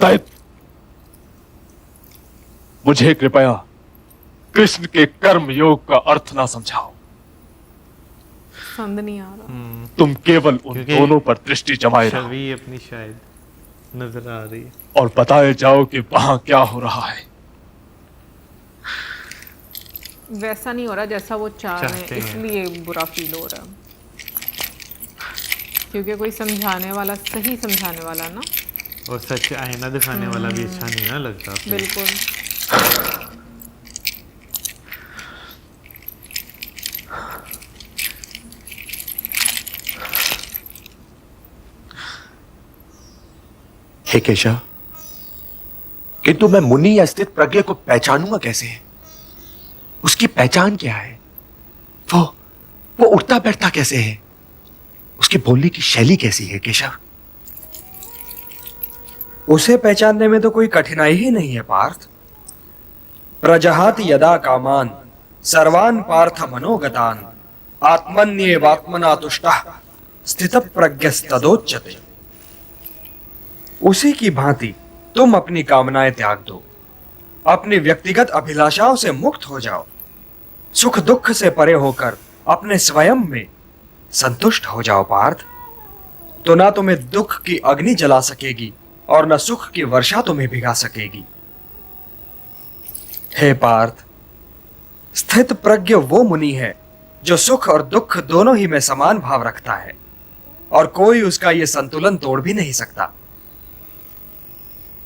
दैत्य, मुझे कृपया कृष्ण के कर्म योग का अर्थ ना समझाओ। पसंद नहीं आ रहा। तुम केवल उन क्योंकि दोनों पर दृष्टि जमाए रहो छवि अपनी शायद नजर आ रही है। और बताए जाओ कि वहां क्या हो रहा है। वैसा नहीं हो रहा जैसा वो चाह रहे हैं, चाहते हैं। इसलिए बुरा फील हो रहा है। क्योंकि कोई समझाने वाला, सही समझाने वाला ना। और सच आईना दिखाने वाला भी अच्छा नहीं ना लगता फिर। बिल्कुल। हे केशव, किंतु मैं मुनि या स्थित प्रज्ञ को पहचानूंगा कैसे? उसकी पहचान क्या है? वो उठता बैठता कैसे है? उसके बोलने की शैली कैसी है केशव? उसे पहचानने में तो कोई कठिनाई ही नहीं है पार्थ। प्रजहाति यदा कामान सर्वान पार्थ मनोगतान आत्मन्येवात्मना तुष्टः स्थित प्रज्ञस्तदोच्यते। उसी की भांति तुम अपनी कामनाएं त्याग दो, अपनी व्यक्तिगत अभिलाषाओं से मुक्त हो जाओ, सुख दुख से परे होकर अपने स्वयं में संतुष्ट हो जाओ पार्थ। तो ना तुम्हें दुख की अग्नि जला सकेगी और न सुख की वर्षा तुम्हें भिगा सकेगी। हे पार्थ, स्थित प्रज्ञ वो मुनि है जो सुख और दुख दोनों ही में समान भाव रखता है और कोई उसका यह संतुलन तोड़ भी नहीं सकता।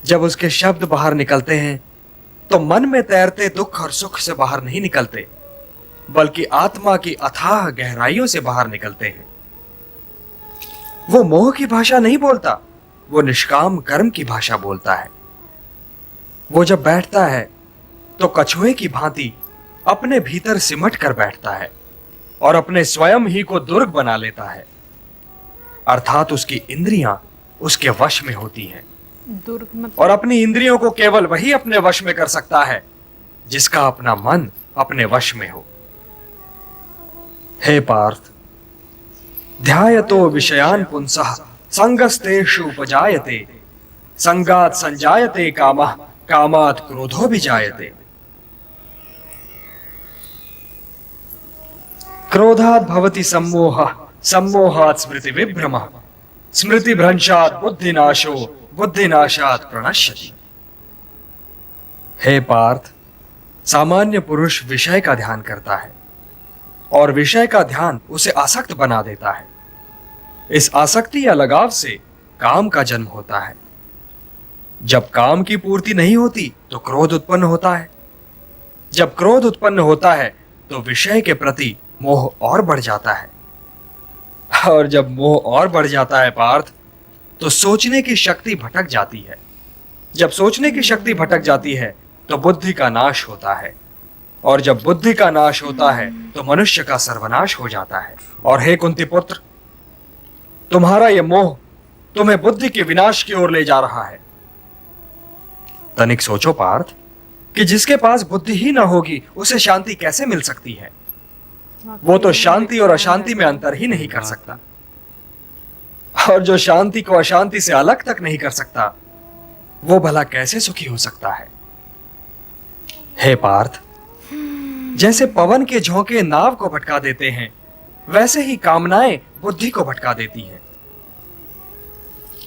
जब उसके शब्द बाहर निकलते हैं तो मन में तैरते दुख और सुख से बाहर नहीं निकलते, बल्कि आत्मा की अथाह गहराइयों से बाहर निकलते हैं। वो मोह की भाषा नहीं बोलता, वो निष्काम कर्म की भाषा बोलता है। वो जब बैठता है तो कछुए की भांति अपने भीतर सिमट कर बैठता है और अपने स्वयं ही को दुर्ग बना लेता है, अर्थात उसकी इंद्रियां उसके वश में होती हैं। दुर्ग मतलब और अपनी इंद्रियों को केवल वही अपने वश में कर सकता है जिसका अपना मन अपने वश में हो। हे पार्थ, ध्यायतो विषयान पुंसः संगस्तेषु उपजायते संगात संजायते कामः कामात् क्रोधो विजायते। क्रोधात् भवति सम्मोहः सम्मोहात् स्मृति विभ्रमः स्मृति भ्रंशात् बुद्धिनाशो बुद्धिनाशात् प्रणश्यति। हे पार्थ, सामान्य पुरुष विषय का ध्यान करता है और विषय का ध्यान उसे आसक्त बना देता है। इस आसक्ति या लगाव से काम का जन्म होता है। जब काम की पूर्ति नहीं होती तो क्रोध उत्पन्न होता है। जब क्रोध उत्पन्न होता है तो विषय के प्रति मोह और बढ़ जाता है, और जब मोह और बढ़ जाता है पार्थ, तो सोचने की शक्ति भटक जाती है। जब सोचने की शक्ति भटक जाती है तो बुद्धि का नाश होता है, और जब बुद्धि का नाश होता है तो मनुष्य का सर्वनाश हो जाता है। और हे कुंती पुत्र, तुम्हारा यह मोह तुम्हें बुद्धि के विनाश की ओर ले जा रहा है। तनिक सोचो पार्थ कि जिसके पास बुद्धि ही ना होगी उसे शांति कैसे मिल सकती है? वो तो शांति और अशांति में अंतर ही नहीं कर सकता, और जो शांति को अशांति से अलग तक नहीं कर सकता वो भला कैसे सुखी हो सकता है? हे पार्थ, जैसे पवन के झोंके नाव को भटका देते हैं, वैसे ही कामनाएं बुद्धि को भटका देती हैं।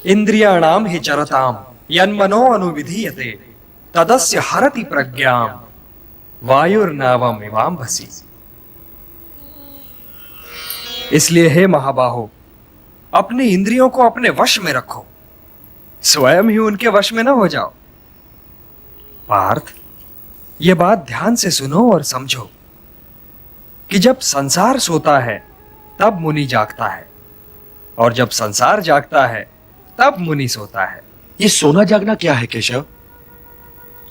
इंद्रियाणाम हि चरताम यन्मनो अनुविधीयते तदस्य हरति प्रज्ञाम वायुर्नावम इवाम्भसि। इसलिए हे महाबाहो, अपनी इंद्रियों को अपने वश में रखो, स्वयं ही उनके वश में न हो जाओ। पार्थ, यह बात ध्यान से सुनो और समझो कि जब संसार सोता है तब मुनि जागता है, और जब संसार जागता है तब मुनि सोता है। ये सोना जागना क्या है केशव?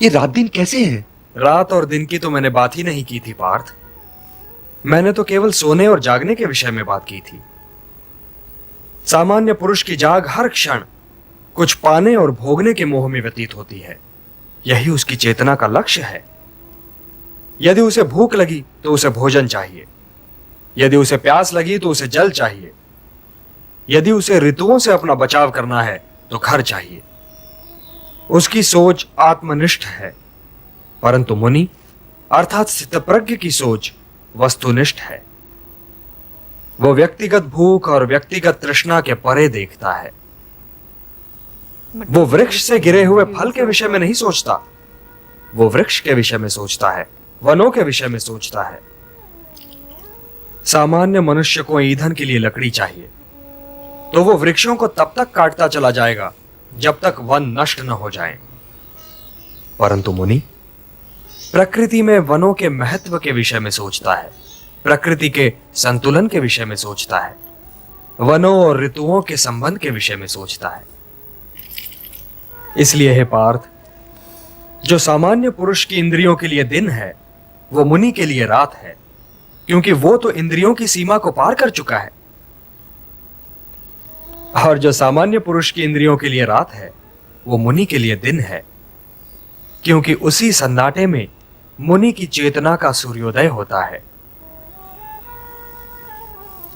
ये रात दिन कैसे है? रात और दिन की तो मैंने बात ही नहीं की थी पार्थ। मैंने तो केवल सोने और जागने के विषय में बात की थी। सामान्य पुरुष की जाग हर क्षण कुछ पाने और भोगने के मोह में व्यतीत होती है। यही उसकी चेतना का लक्ष्य है। यदि उसे भूख लगी तो उसे भोजन चाहिए, यदि उसे प्यास लगी तो उसे जल चाहिए, यदि उसे ऋतुओं से अपना बचाव करना है तो घर चाहिए। उसकी सोच आत्मनिष्ठ है, परंतु मुनि अर्थात स्थितप्रज्ञ की सोच वस्तुनिष्ठ है। वो व्यक्तिगत भूख और व्यक्तिगत तृष्णा के परे देखता है। वो वृक्ष से गिरे हुए फल के विषय में नहीं सोचता, वो वृक्ष के विषय में सोचता है, वनों के विषय में सोचता है। सामान्य मनुष्य को ईंधन के लिए लकड़ी चाहिए, तो वो वृक्षों को तब तक काटता चला जाएगा जब तक वन नष्ट न हो जाएं। परंतु मुनि प्रकृति में वनों के महत्व के विषय में सोचता है, प्रकृति के संतुलन के विषय में सोचता है, वनों और ऋतुओं के संबंध के विषय में सोचता है। इसलिए हे पार्थ, जो सामान्य पुरुष की इंद्रियों के लिए दिन है, वो मुनि के लिए रात है, क्योंकि वो तो इंद्रियों की सीमा को पार कर चुका है। और जो सामान्य पुरुष की इंद्रियों के लिए रात है, वो मुनि के लिए दिन है, क्योंकि उसी सन्नाटे में मुनि की चेतना का सूर्योदय होता है।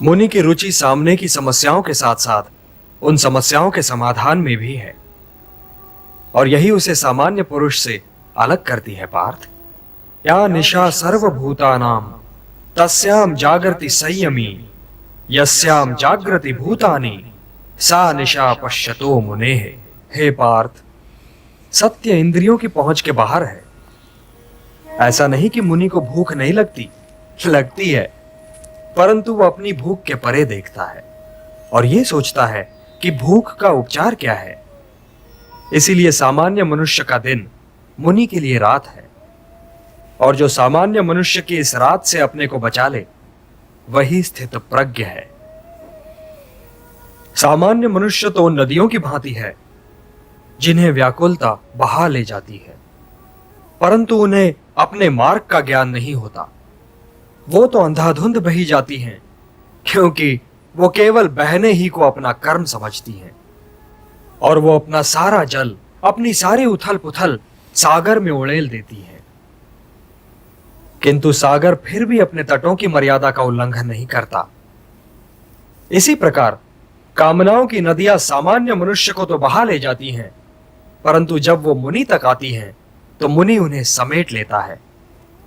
मुनि की रुचि सामने की समस्याओं के साथ साथ उन समस्याओं के समाधान में भी है, और यही उसे सामान्य पुरुष से अलग करती है पार्थ। या निशा सर्वभूतानां तस्याम जागृति संयमी, यस्याम जागृति भूतानि सा निशा पश्यतो मुनेः। हे पार्थ, सत्य इंद्रियों की पहुंच के बाहर है। ऐसा नहीं कि मुनि को भूख नहीं लगती, लगती है, परंतु वह अपनी भूख के परे देखता है और यह सोचता है कि भूख का उपचार क्या है। इसीलिए सामान्य मनुष्य का दिन मुनि के लिए रात है, और जो सामान्य मनुष्य की इस रात से अपने को बचा ले, वही स्थित प्रज्ञ है। सामान्य मनुष्य तो नदियों की भांति है जिन्हें व्याकुलता बहा ले जाती है, परंतु उन्हें अपने मार्ग का ज्ञान नहीं होता। वो तो अंधाधुंध बही जाती हैं, क्योंकि वो केवल बहने ही को अपना कर्म समझती हैं, और वो अपना सारा जल, अपनी सारी उथल पुथल सागर में उड़ेल देती हैं। किंतु सागर फिर भी अपने तटों की मर्यादा का उल्लंघन नहीं करता। इसी प्रकार कामनाओं की नदियां सामान्य मनुष्य को तो बहा ले जाती हैं, परंतु जब वो मुनि तक आती हैं, तो मुनि उन्हें समेट लेता है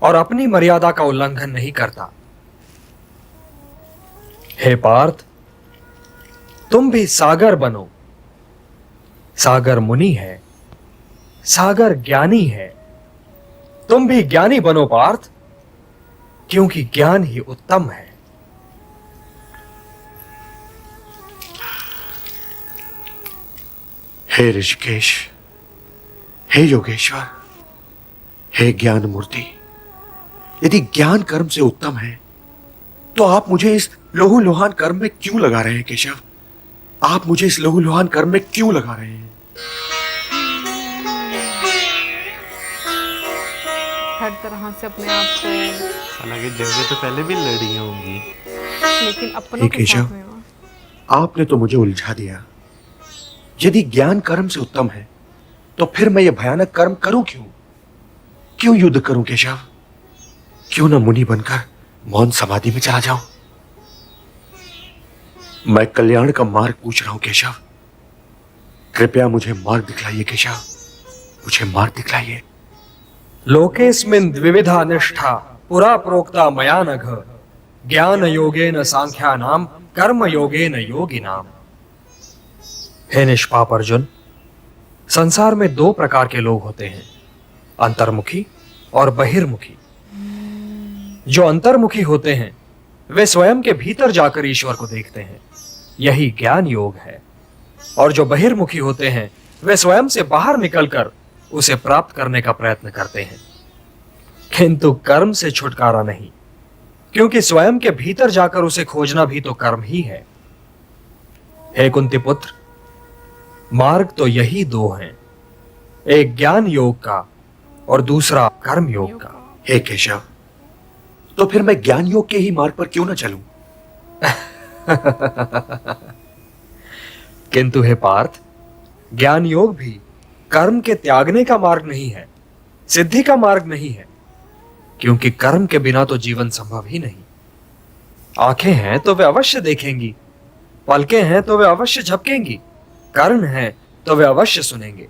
और अपनी मर्यादा का उल्लंघन नहीं करता। हे पार्थ, तुम भी सागर बनो। सागर मुनि है, सागर ज्ञानी है। तुम भी ज्ञानी बनो पार्थ, क्योंकि ज्ञान ही उत्तम है। हे ऋषिकेश, हे योगेश्वर, हे ज्ञान मूर्ति, यदि ज्ञान कर्म से उत्तम है, तो आप मुझे इस लहू लुहान कर्म में क्यों लगा रहे हैं केशव? आप मुझे इस लहू लुहान कर्म में क्यों लगा रहे हैं? हर तरह से अपने आप को, हालांकि जंगें तो पहले भी लड़ी होंगी। लेकिन अपनों के केशव, साथ में वो। आपने तो मुझे उलझा दिया। यदि ज्ञान कर्म से उत्तम है, तो फिर मैं यह भयानक कर्म करूं क्यों? क्यों युद्ध करूं केशव? क्यों न मुनि बनकर मौन समाधि में चला जाऊं? मैं कल्याण का मार्ग पूछ रहा हूं केशव। कृपया मुझे मार्ग दिखलाइए केशव, मुझे मार्ग दिखलाइए। लोकेस्मिन् द्विविधा निष्ठा पुरा प्रोक्ता मया नघ, ज्ञान योगेन सांख्यानाम कर्म योगेन योगिनाम। हे निष्पाप अर्जुन, संसार में दो प्रकार के लोग होते हैं, अंतर्मुखी और बहिर्मुखी। जो अंतर्मुखी होते हैं वे स्वयं के भीतर जाकर ईश्वर को देखते हैं, यही ज्ञान योग है। और जो बहिर्मुखी होते हैं वे स्वयं से बाहर निकलकर उसे प्राप्त करने का प्रयत्न करते हैं, किंतु कर्म से छुटकारा नहीं, क्योंकि स्वयं के भीतर जाकर उसे खोजना भी तो कर्म ही है। हे कुंती पुत्र, मार्ग तो यही दो हैं, एक ज्ञान योग का और दूसरा कर्म योग का। हे केशव, तो फिर मैं ज्ञान योग के ही मार्ग पर क्यों न चलूं? किंतु हे पार्थ, ज्ञान योग भी कर्म के त्यागने का मार्ग नहीं है, सिद्धि का मार्ग नहीं है, क्योंकि कर्म के बिना तो जीवन संभव ही नहीं। आंखें हैं तो वे अवश्य देखेंगी, पलकें हैं तो वे अवश्य झपकेंगी, कान हैं तो वे अवश्य सुनेंगे,